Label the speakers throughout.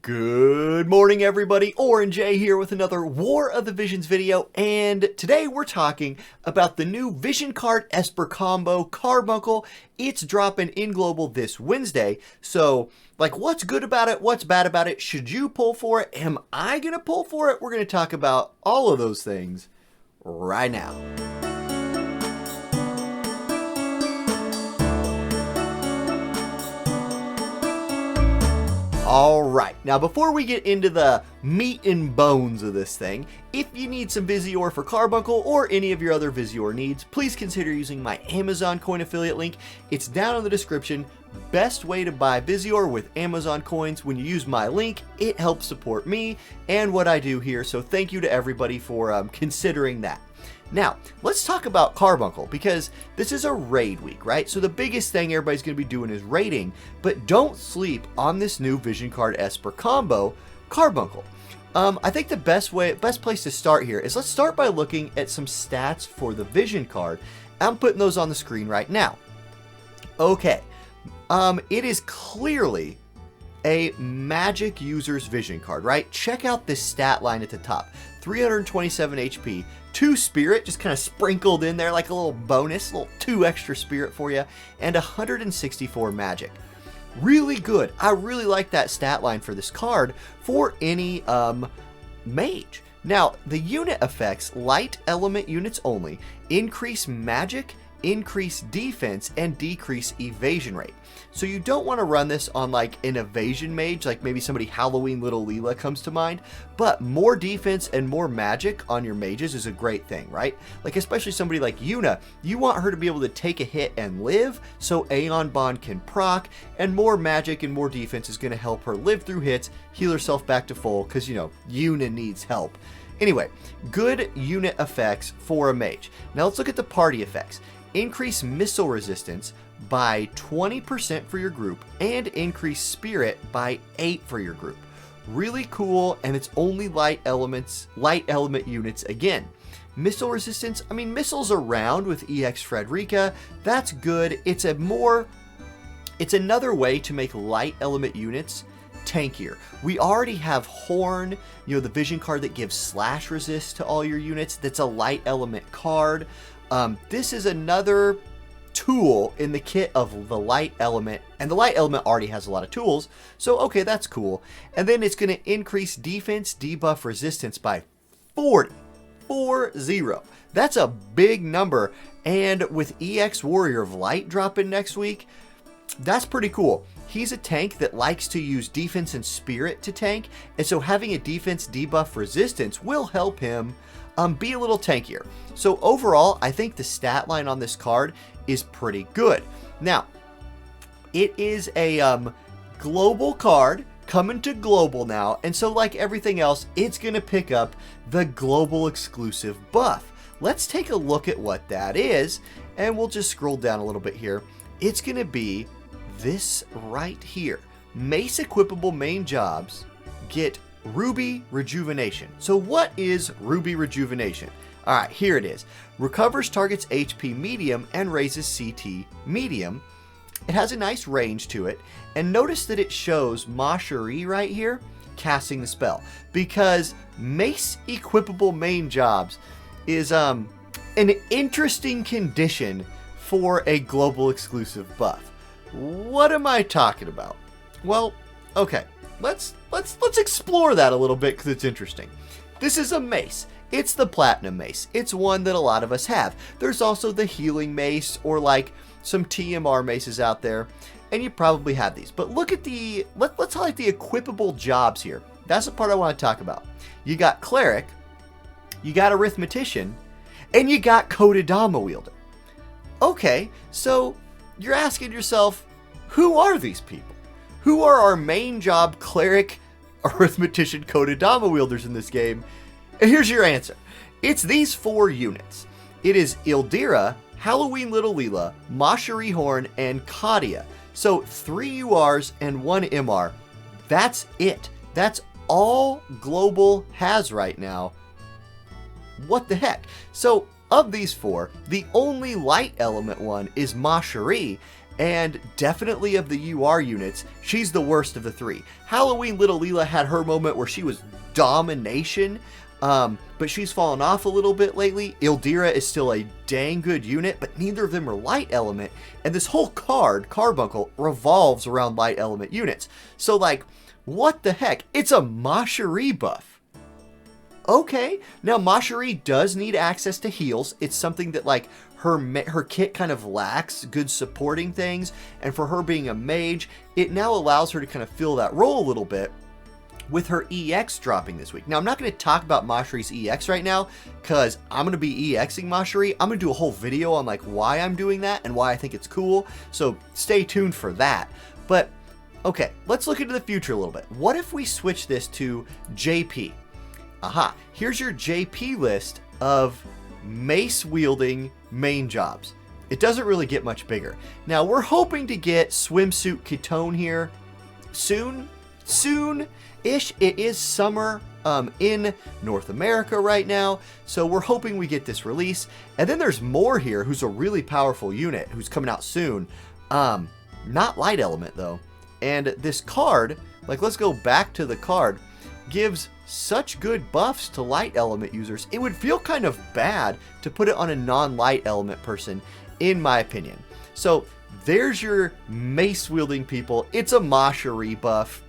Speaker 1: Good morning, everybody. Auronnj here with another War of the Visions video, and today we're talking about the new Vision Card Esper combo, Carbuncle. It's dropping in global this Wednesday, so what's good about it, what's bad about it, should you pull for it, am I gonna pull for it? We're gonna talk about all of those things right now. Alright, now before we get into the meat and bones of this thing, if you need some Visior for Carbuncle or any of your other Visior needs, please consider using my Amazon coin affiliate link. It's down in the description. Best way to buy Visior with Amazon coins. When you use my link, it helps support me and what I do here, so thank you to everybody for considering that. Now, let's talk about Carbuncle, because this is a raid week, right? So the biggest thing everybody's going to be doing is raiding, but don't sleep on this new Vision Card Esper combo, Carbuncle. I think the best place to start here is let's start by looking at some stats for the Vision Card. I'm putting those on the screen right now. Okay, it is clearly a magic user's Vision Card, right? Check out this stat line at the top. 327 HP, 2 spirit just kind of sprinkled in there like a little bonus, a little 2 extra spirit for you, and 164 magic. Really good. I really like that stat line for this card for any mage. Now, the unit effects, light element units only, increase magic, increase defense, and decrease evasion rate. So you don't want to run this on like an evasion mage, like maybe somebody Halloween Little Leela comes to mind, but more defense and more magic on your mages is a great thing, right? Like especially somebody like Yuna, you want her to be able to take a hit and live, so Aeon Bond can proc, and more magic and more defense is going to help her live through hits, heal herself back to full, because you know, Yuna needs help. Anyway, good unit effects for a mage. Now let's look at the party effects. Increase missile resistance by 20% for your group, and increase spirit by 8 for your group. Really cool, and it's only light element units again. Missile resistance, I mean, missiles around with EX Frederica, that's good. It's another way to make light element units tankier. We already have Horn, you know, the Vision card that gives slash resist to all your units. That's a light element card. This is another tool in the kit of the light element, and the light element already has a lot of tools, so okay, that's cool. And then it's going to increase defense, debuff resistance by 40. That's a big number, and with EX Warrior of Light dropping next week, that's pretty cool. He's a tank that likes to use defense and spirit to tank, and so having a defense debuff resistance will help him be a little tankier. So overall, I think the stat line on this card is pretty good. Now, it is a global card coming to global now, and so like everything else, it's going to pick up the global exclusive buff. Let's take a look at what that is, and we'll just scroll down a little bit here. It's going to be this right here. Mace equipable main jobs get Ruby Rejuvenation. So what is Ruby Rejuvenation? Alright, here it is. Recovers target's HP medium and raises CT medium. It has a nice range to it. And notice that it shows Ma Cherie right here casting the spell, because Mace equipable main jobs is an interesting condition for a global exclusive buff. What am I talking about? Well, okay. Let's explore that a little bit, because it's interesting. This is a mace. It's the platinum mace. It's one that a lot of us have. There's also the healing mace, or like some TMR maces out there, and you probably have these. But look at let's highlight the equipable jobs here. That's the part I want to talk about. You got cleric, you got arithmetician, and you got Kodadama wielder. Okay, so you're asking yourself, who are these people? Who are our main job cleric, arithmetician, Kodadama wielders in this game? And here's your answer. It's these 4 units. It is Ildira, Halloween Little Leela, Ma Cherie Horn, and Kadia. So 3 URs and 1 MR. That's it. That's all Global has right now. What the heck? So of these 4, the only light element one is Ma Cherie, and definitely of the UR units, she's the worst of the three. Halloween Little Leela had her moment where she was domination, but she's fallen off a little bit lately. Ildira is still a dang good unit, but neither of them are light element, and this whole Carbuncle, revolves around light element units. So like, what the heck? It's a Macherie buff. Okay, now Macherie does need access to heals. It's something that like her kit kind of lacks good supporting things, and for her being a mage, it now allows her to kind of fill that role a little bit with her EX dropping this week. Now, I'm not going to talk about Macherie's EX right now because I'm going to be EXing Macherie. I'm going to do a whole video on like why I'm doing that and why I think it's cool, so stay tuned for that. But okay, let's look into the future a little bit. What if we switch this to JP? Aha, here's your JP list of mace-wielding main jobs. It doesn't really get much bigger. Now, we're hoping to get Swimsuit Ketone here soon-ish. It is summer in North America right now, so we're hoping we get this release. And then there's more here, who's a really powerful unit, who's coming out soon. Not light element, though. And this card, like, let's go back to the card, gives such good buffs to light element users. It would feel kind of bad to put it on a non-light element person, in my opinion. So there's your mace wielding people. It's a Macherie buff.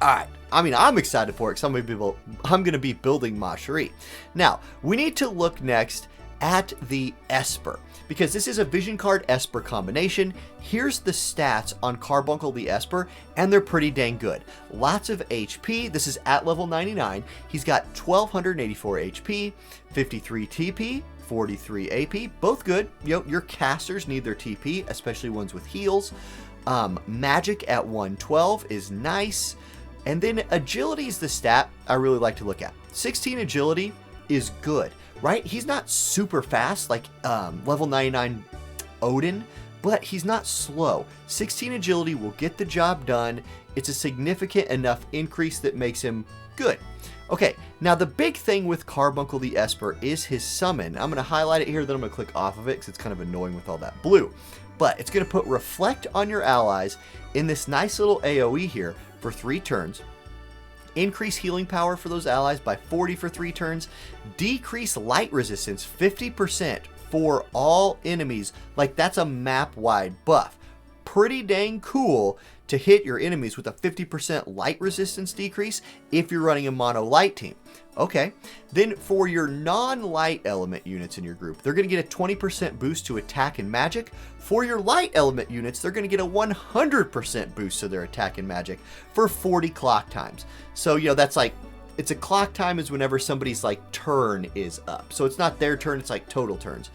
Speaker 1: Alright, I mean, I'm excited for it because I'm going to be building Macherie. Now, we need to look next at the Esper, because this is a Vision Card Esper combination. Here's the stats on Carbuncle the Esper, and they're pretty dang good. Lots of HP. This is at level 99. He's got 1284 HP, 53 TP, 43 AP, both good. You know, your casters need their TP, especially ones with heals. Magic at 112 is nice. And then agility is the stat I really like to look at. 16 agility is good, right? He's not super fast like level 99 Odin, but he's not slow. 16 agility will get the job done. It's a significant enough increase that makes him good. Okay, now the big thing with Carbuncle the Esper is his summon. I'm going to highlight it here, then I'm going to click off of it because it's kind of annoying with all that blue. But it's going to put Reflect on your allies in this nice little AoE here for 3 turns. Increase healing power for those allies by 40 for 3 turns. Decrease light resistance 50% for all enemies. Like, that's a map-wide buff. Pretty dang cool to hit your enemies with a 50% light resistance decrease if you're running a mono light team. Okay, then for your non-light element units in your group, they're going to get a 20% boost to attack and magic. For your light element units, they're going to get a 100% boost to their attack and magic for 40 clock times. So, you know, that's like, it's a clock time is whenever somebody's like turn is up. So it's not their turn, it's like total turns.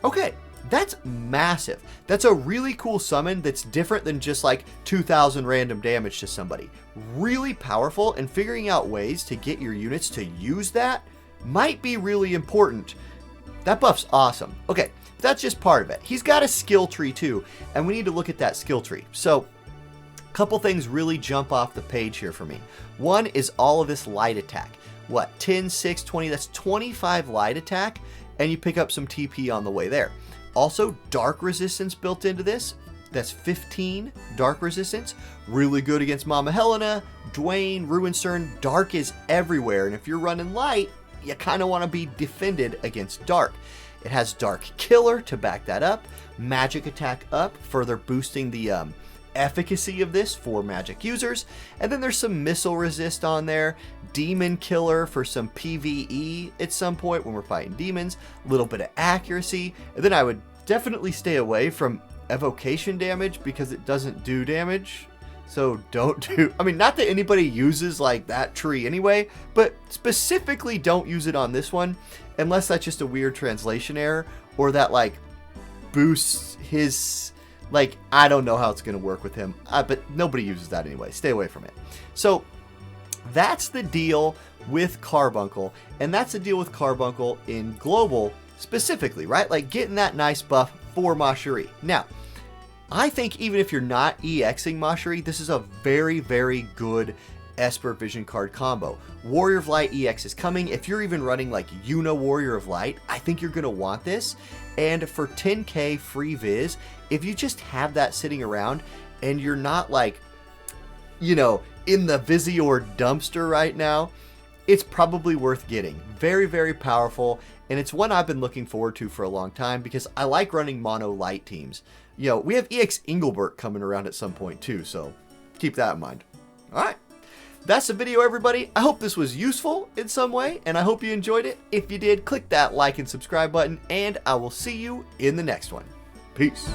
Speaker 1: Okay, that's massive. That's a really cool summon that's different than just like 2,000 random damage to somebody. Really powerful, and figuring out ways to get your units to use that might be really important. That buff's awesome. Okay, that's just part of it. He's got a skill tree too, and we need to look at that skill tree. So, a couple things really jump off the page here for me. One is all of this light attack. What, 10, 6, 20, that's 25 light attack, and you pick up some TP on the way there. Also, dark resistance built into this. That's 15 dark resistance. Really good against Mama Helena, Dwayne, Ruinstern. Dark is everywhere, and if you're running light, you kind of want to be defended against dark. It has Dark Killer to back that up. Magic attack up, further boosting the efficacy of this for magic users. And then there's some missile resist on there. Demon Killer for some PvE at some point when we're fighting demons. A little bit of accuracy. And then I would definitely stay away from evocation damage because it doesn't do damage. So don't do, I mean, not that anybody uses like that tree anyway, but specifically don't use it on this one unless that's just a weird translation error or that like boosts his, like, I don't know how it's going to work with him, but nobody uses that anyway. Stay away from it. So that's the deal with Carbuncle, and that's the deal with Carbuncle in global specifically, right? Like getting that nice buff for Macherie. Now, I think even if you're not EXing Macherie, this is a very, very good Esper Vision Card combo. Warrior of Light EX is coming. If you're even running like Warrior of Light, I think you're going to want this. And for 10k free viz, if you just have that sitting around and you're not like, you know, in the Vizior dumpster right now, it's probably worth getting. Very, very powerful, and it's one I've been looking forward to for a long time because I like running mono light teams. You know, we have EX Engelbert coming around at some point too, so keep that in mind. All right. That's the video, everybody. I hope this was useful in some way, and I hope you enjoyed it. If you did, click that like and subscribe button, and I will see you in the next one. Peace.